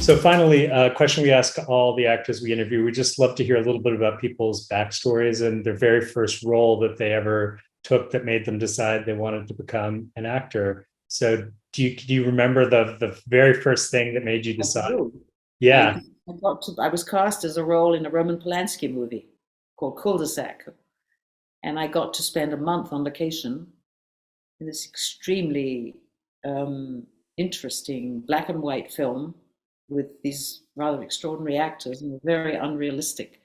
So finally, a question we ask all the actors we interview. We just love to hear a little bit about people's backstories and their very first role that they ever took that made them decide they wanted to become an actor. So do you remember the very first thing that made you I decide? do. Yeah. I was cast as a role in a Roman Polanski movie called Cul-de-sac, and I got to spend a month on location in this extremely interesting black and white film with these rather extraordinary actors and a very unrealistic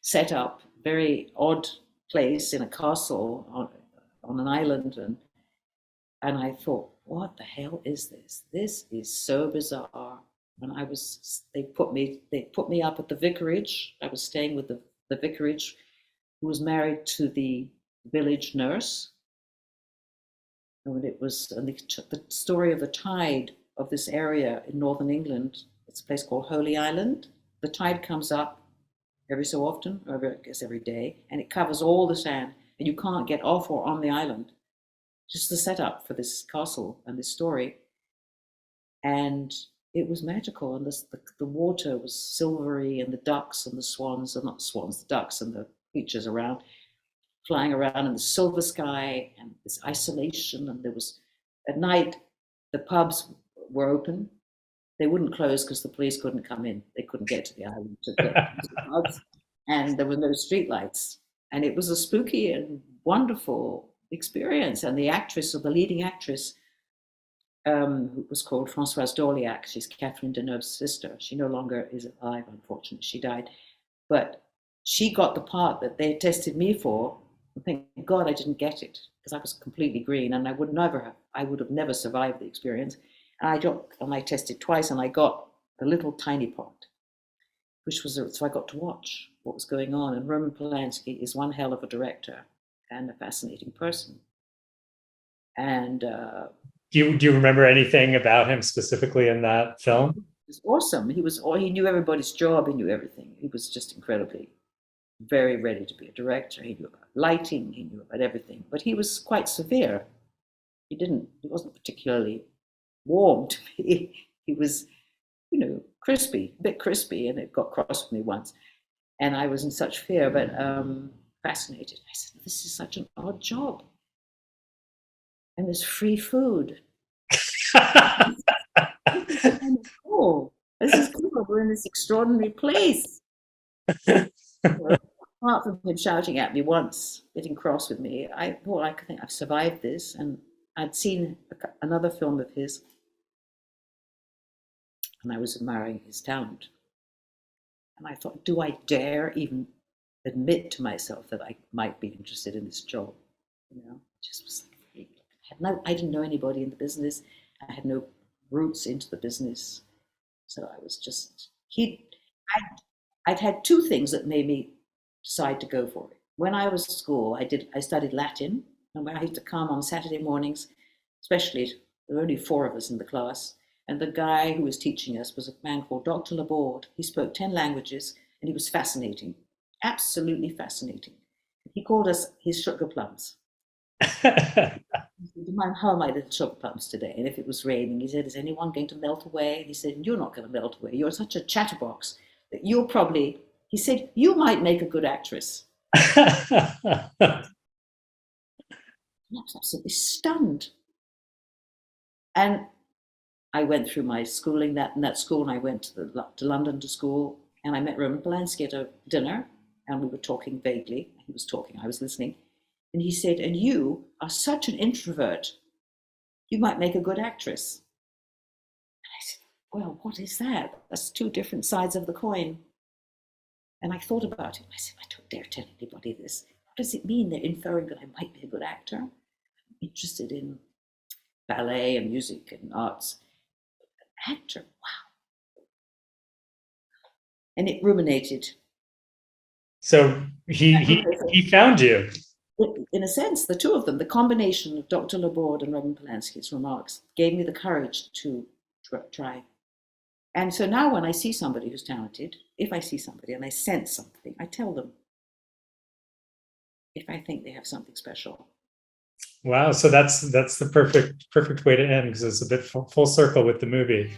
setup, very odd place in a castle on an island, and I thought, what the hell is this? This is so bizarre. And they put me up at the vicarage. I was staying with the vicarage, who was married to the village nurse. And the story of the tide of this area in northern England. It's a place called Holy Island. The tide comes up every so often, or I guess every day, and it covers all the sand, and you can't get off or on the island. Just the setup for this castle and this story. And it was magical, and the water was silvery, and the ducks and the swans, or not swans, the ducks and the creatures around, flying around in the silver sky, and this isolation. And there was, at night, the pubs were open. They wouldn't close because the police couldn't come in. They couldn't get to the island to get to the pubs, and there were no streetlights. And it was a spooky and wonderful experience. And the actress, or the leading actress, who was called Françoise d'Orléac, she's Catherine Deneuve's sister. She no longer is alive, unfortunately. She died. But she got the part that they tested me for. And thank God I didn't get it, because I was completely green, and I would have never survived the experience. And I tested twice, and I got the little tiny part, so I got to watch what was going on. And Roman Polanski is one hell of a director and a fascinating person. And Do you remember anything about him specifically in that film? it was awesome. He knew everybody's job. He knew everything. He was just incredibly very ready to be a director. He knew about lighting. He knew about everything. But he was quite severe. He wasn't particularly warm to me. He was, crispy, a bit crispy, and it got cross with me once. And I was in such fear, but fascinated. I said, this is such an odd job. And there's free food. This is kind of cool. This is cool. We're in this extraordinary place. Apart from him shouting at me once, getting cross with me, I thought, I think I've survived this. And I'd seen another film of his, and I was admiring his talent. And I thought, do I dare even admit to myself that I might be interested in this job? It just was like, I didn't know anybody in the business. I had no roots into the business. So I was just, I'd had two things that made me decide to go for it. When I was at school, I studied Latin, and when I used to come on Saturday mornings, especially, there were only 4 of us in the class, and the guy who was teaching us was a man called Dr. Laborde. He spoke 10 languages, and he was fascinating, absolutely fascinating. He called us his sugar plums. Do you mind how my little sugar plums today? And if it was raining, he said, is anyone going to melt away? And he said, you're not going to melt away. You're such a chatterbox that he said, you might make a good actress. I was absolutely stunned. And I went through my schooling in that school, and I went to London to school, and I met Roman Polanski at a dinner, and we were talking vaguely. He was talking, I was listening. And he said, and you are such an introvert, you might make a good actress. And I said, well, what is that? That's 2 different sides of the coin. And I thought about it. I said, I don't dare tell anybody this. What does it mean? They're inferring that I might be a good actor. I'm interested in ballet and music and arts. An actor, wow. And it ruminated. So he found you. In a sense, the two of them, the combination of Dr. Laborde and Roman Polanski's remarks, gave me the courage to try. And so now when I see somebody who's talented, if I see somebody and I sense something, I tell them if I think they have something special. Wow. So that's the perfect way to end, because it's a bit full circle with the movie.